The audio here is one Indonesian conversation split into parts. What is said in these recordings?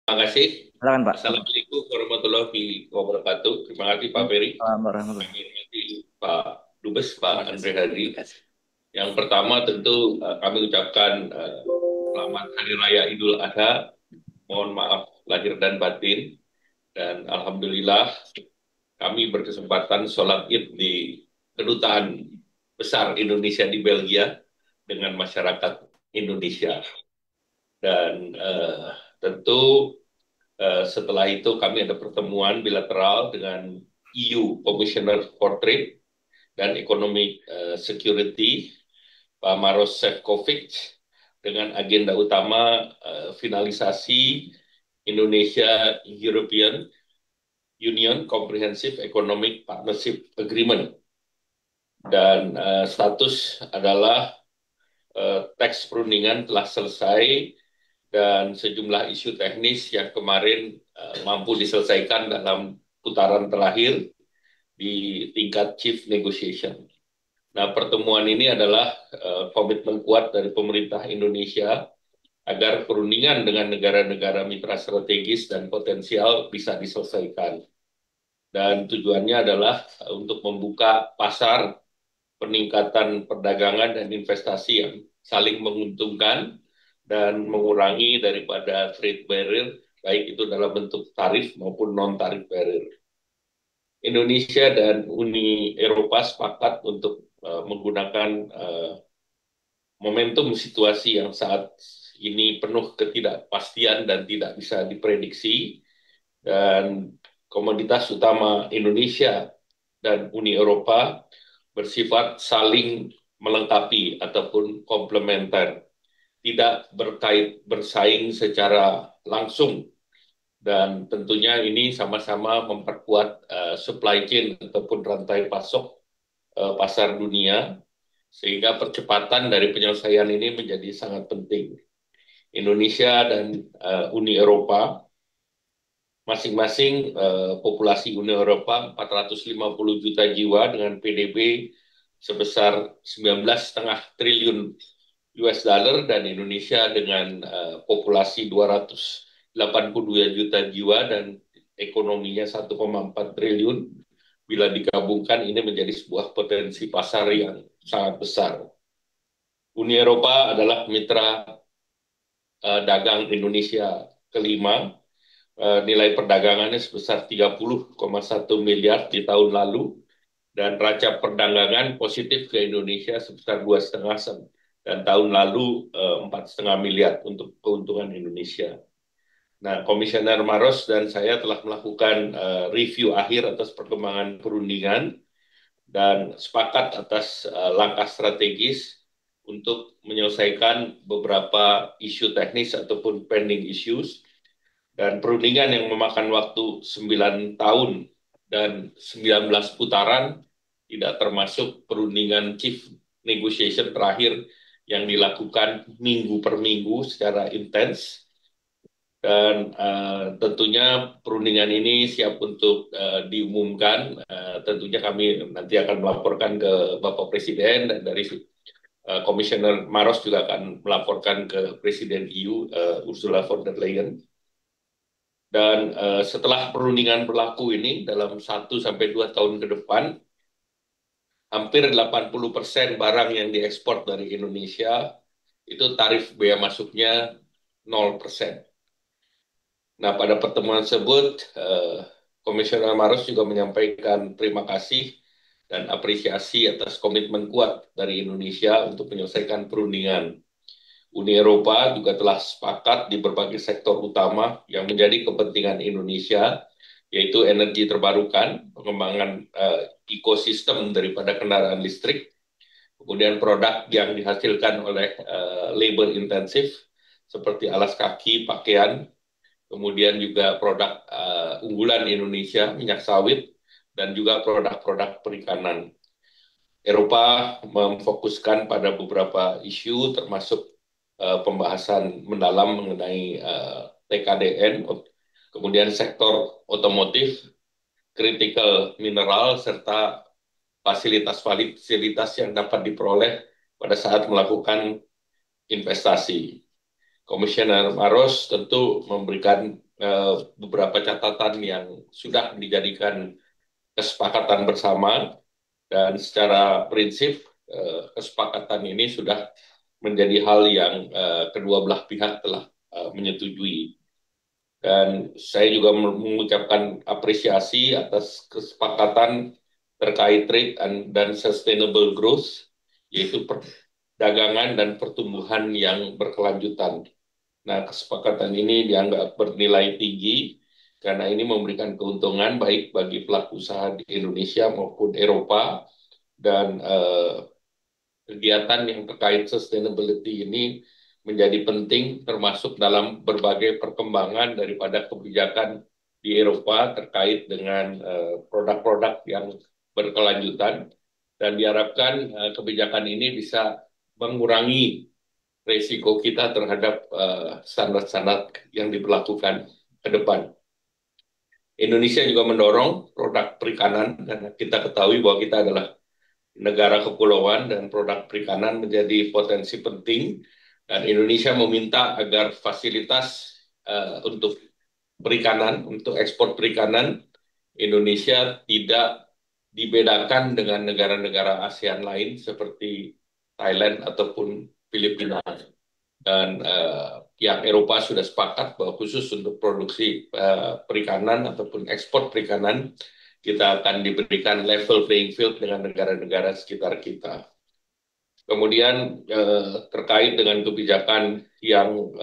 Terima kasih. Silakan Pak. Assalamualaikum warahmatullahi wabarakatuh. Terima kasih Pak Ferry. Waalaikumsalam warahmatullahi. Terima kasih Pak Dubes, Pak Andre Hadi. Yang pertama tentu kami ucapkan selamat Hari Raya Idul Adha. Mohon maaf lahir dan batin. Dan Alhamdulillah kami berkesempatan sholat Id di Kedutaan Besar Indonesia di Belgia dengan masyarakat Indonesia. Dan tentu setelah itu kami ada pertemuan bilateral dengan EU Commissioner for Trade dan Economic Security, Pak Maros Sefcovic, dengan agenda utama finalisasi Indonesia European Union Comprehensive Economic Partnership Agreement. Dan status adalah teks perundingan telah selesai dan sejumlah isu teknis yang kemarin mampu diselesaikan dalam putaran terakhir di tingkat chief negotiation. Nah, pertemuan ini adalah komitmen kuat dari pemerintah Indonesia agar perundingan dengan negara-negara mitra strategis dan potensial bisa diselesaikan. Dan tujuannya adalah untuk membuka pasar, peningkatan perdagangan dan investasi yang saling menguntungkan dan mengurangi daripada trade barrier, baik itu dalam bentuk tarif maupun non-tarif barrier. Indonesia dan Uni Eropa sepakat untuk menggunakan momentum situasi yang saat ini penuh ketidakpastian dan tidak bisa diprediksi, dan komoditas utama Indonesia dan Uni Eropa bersifat saling melengkapi ataupun komplementer, tidak bersaing secara langsung, dan tentunya ini sama-sama memperkuat supply chain ataupun rantai pasok pasar dunia, sehingga percepatan dari penyelesaian ini menjadi sangat penting. Indonesia dan Uni Eropa masing-masing populasi Uni Eropa 450 juta jiwa dengan PDB sebesar 19,5 triliun US dollar, dan Indonesia dengan populasi 282 juta jiwa dan ekonominya 1,4 triliun. Bila digabungkan ini menjadi sebuah potensi pasar yang sangat besar. Uni Eropa adalah mitra dagang Indonesia kelima. Nilai perdagangannya sebesar 30,1 miliar di tahun lalu, dan raca perdagangan positif ke Indonesia sebesar 2,5, dan tahun lalu 4,5 miliar untuk keuntungan Indonesia. Nah, Komisioner Maros dan saya telah melakukan review akhir atas perkembangan perundingan dan sepakat atas langkah strategis untuk menyelesaikan beberapa isu teknis ataupun pending issues, dan perundingan yang memakan waktu 9 tahun dan 19 putaran, tidak termasuk perundingan chief negotiation terakhir yang dilakukan minggu per minggu secara intens. Dan tentunya perundingan ini siap untuk diumumkan. Tentunya kami nanti akan melaporkan ke Bapak Presiden, dan dari Komisioner Maros juga akan melaporkan ke Presiden EU, Ursula von der Leyen. Dan setelah perundingan berlaku ini dalam 1 sampai 2 tahun ke depan, hampir 80% barang yang diekspor dari Indonesia itu tarif bea masuknya 0%. Nah, pada pertemuan tersebut, Komisioner Maros juga menyampaikan terima kasih dan apresiasi atas komitmen kuat dari Indonesia untuk menyelesaikan perundingan. Uni Eropa juga telah sepakat di berbagai sektor utama yang menjadi kepentingan Indonesia, yaitu energi terbarukan, pengembangan ekosistem daripada kendaraan listrik, kemudian produk yang dihasilkan oleh labor intensif seperti alas kaki, pakaian, kemudian juga produk unggulan Indonesia, minyak sawit, dan juga produk-produk perikanan. Eropa memfokuskan pada beberapa isu termasuk pembahasan mendalam mengenai TKDN, kemudian sektor otomotif, critical mineral, serta fasilitas-fasilitas yang dapat diperoleh pada saat melakukan investasi. Komisioner Maros tentu memberikan beberapa catatan yang sudah dijadikan kesepakatan bersama, dan secara prinsip kesepakatan ini sudah menjadi hal yang kedua belah pihak telah menyetujui. Dan saya juga mengucapkan apresiasi atas kesepakatan terkait trade dan sustainable growth, yaitu perdagangan dan pertumbuhan yang berkelanjutan. Nah, kesepakatan ini dianggap bernilai tinggi karena ini memberikan keuntungan baik bagi pelaku usaha di Indonesia maupun Eropa, dan kegiatan yang terkait sustainability ini menjadi penting termasuk dalam berbagai perkembangan daripada kebijakan di Eropa terkait dengan produk-produk yang berkelanjutan, dan diharapkan kebijakan ini bisa mengurangi risiko kita terhadap standar-standar yang diberlakukan ke depan. Indonesia juga mendorong produk perikanan karena kita ketahui bahwa kita adalah negara kepulauan dan produk perikanan menjadi potensi penting, dan Indonesia meminta agar fasilitas untuk perikanan, untuk ekspor perikanan Indonesia tidak dibedakan dengan negara-negara ASEAN lain seperti Thailand ataupun Filipina. Dan pihak Eropa sudah sepakat bahwa khusus untuk produksi perikanan ataupun ekspor perikanan, kita akan diberikan level playing field dengan negara-negara sekitar kita. Kemudian terkait dengan kebijakan yang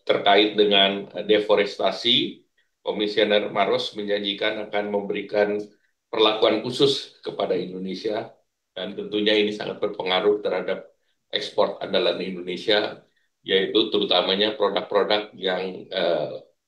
terkait dengan deforestasi, Komisioner Maros menjanjikan akan memberikan perlakuan khusus kepada Indonesia, dan tentunya ini sangat berpengaruh terhadap ekspor andalan Indonesia, yaitu terutamanya produk-produk yang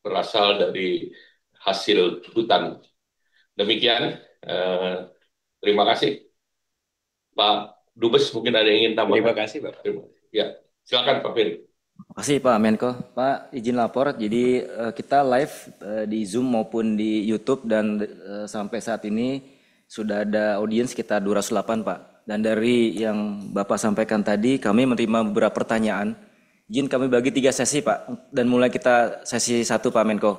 berasal dari hasil hutan. Demikian, terima kasih. Pak Dubes, mungkin ada yang ingin tambahkan? Terima kasih, Bapak. Ya, silakan Pak Firly. Terima kasih Pak Menko. Pak, izin lapor. Jadi kita live di Zoom maupun di YouTube, dan sampai saat ini sudah ada audiens sekitar 208 Pak. Dan dari yang Bapak sampaikan tadi, kami menerima beberapa pertanyaan. Izin kami bagi 3 sesi Pak. Dan mulai kita sesi 1 Pak Menko.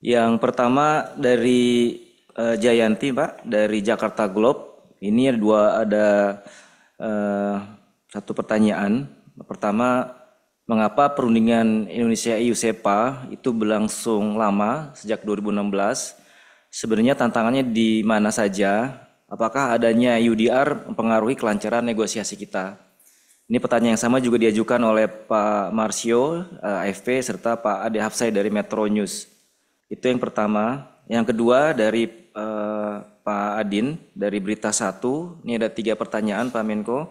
Yang pertama dari Jayanti Pak, dari Jakarta Globe. Ini ada satu pertanyaan. Pertama, mengapa perundingan Indonesia-EU SEPA itu berlangsung lama sejak 2016? Sebenarnya tantangannya di mana saja? Apakah adanya UDR mempengaruhi kelancaran negosiasi kita? Ini pertanyaan yang sama juga diajukan oleh Pak Marsio, AFP, serta Pak Ade Hafsai dari Metro News. Itu yang pertama. Yang kedua dari Pak Adin dari Berita 1. Ini ada 3 pertanyaan Pak Menko.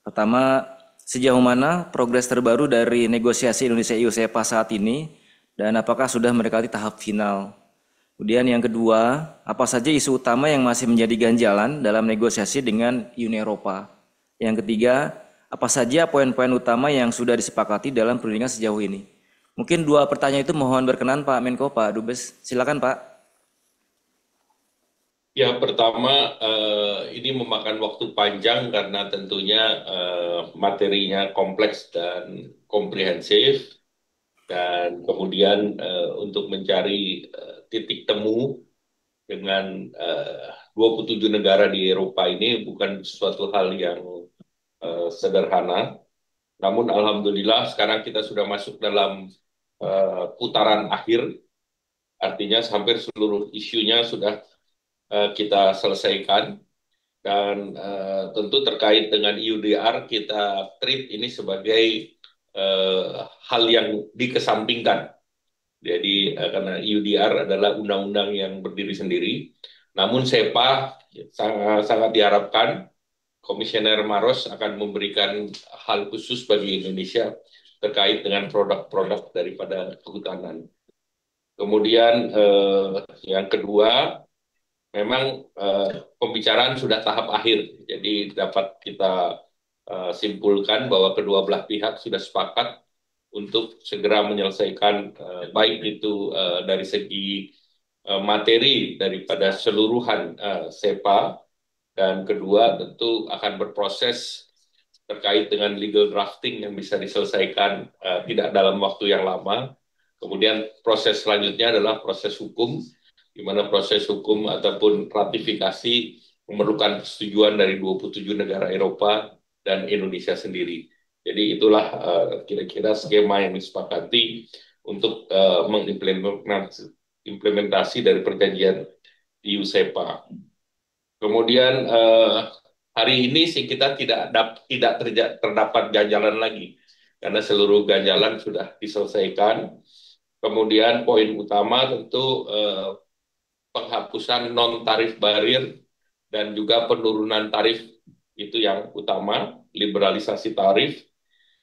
Pertama, sejauh mana progres terbaru dari negosiasi Indonesia-EU SEPA saat ini, dan apakah sudah mendekati tahap final? Kemudian yang kedua, apa saja isu utama yang masih menjadi ganjalan dalam negosiasi dengan Uni Eropa? Yang ketiga, apa saja poin-poin utama yang sudah disepakati dalam perundingan sejauh ini? Mungkin 2 pertanyaan itu mohon berkenan Pak Menko, Pak Dubes. Silakan Pak. Ya, pertama ini memakan waktu panjang karena tentunya materinya kompleks dan komprehensif, dan kemudian untuk mencari titik temu dengan 27 negara di Eropa ini bukan suatu hal yang sederhana. Namun alhamdulillah sekarang kita sudah masuk dalam putaran akhir, artinya hampir seluruh isunya sudah kita selesaikan, dan tentu terkait dengan UDR kita treat ini sebagai hal yang dikesampingkan. Jadi karena UDR adalah undang-undang yang berdiri sendiri, namun SEPA sangat diharapkan Komisioner Maros akan memberikan hal khusus bagi Indonesia terkait dengan produk-produk daripada kehutanan. Kemudian yang kedua, memang pembicaraan sudah tahap akhir, jadi dapat kita simpulkan bahwa kedua belah pihak sudah sepakat untuk segera menyelesaikan baik itu dari segi materi daripada seluruhan SEPA, dan kedua tentu akan berproses terkait dengan legal drafting yang bisa diselesaikan tidak dalam waktu yang lama. Kemudian proses selanjutnya adalah proses hukum, di mana proses hukum ataupun ratifikasi memerlukan persetujuan dari 27 negara Eropa dan Indonesia sendiri. Jadi itulah kira-kira skema yang disepakati untuk mengimplementasi dari perjanjian di USEPA. Kemudian hari ini sih kita tidak terdapat ganjalan lagi karena seluruh ganjalan sudah diselesaikan. Kemudian poin utama tentu penghapusan non tarif barir dan juga penurunan tarif itu yang utama, liberalisasi tarif.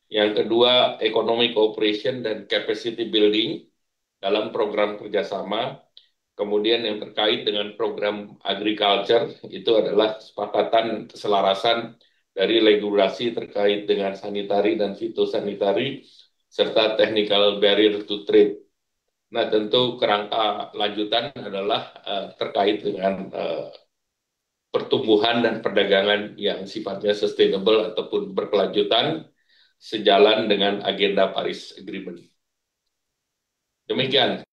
Yang kedua, economic cooperation dan capacity building dalam program kerjasama. Kemudian yang terkait dengan program agriculture itu adalah kesepakatan keselarasan dari regulasi terkait dengan sanitari dan fitosanitari serta technical barrier to trade. Nah, tentu kerangka lanjutan adalah terkait dengan pertumbuhan dan perdagangan yang sifatnya sustainable ataupun berkelanjutan sejalan dengan agenda Paris Agreement. Demikian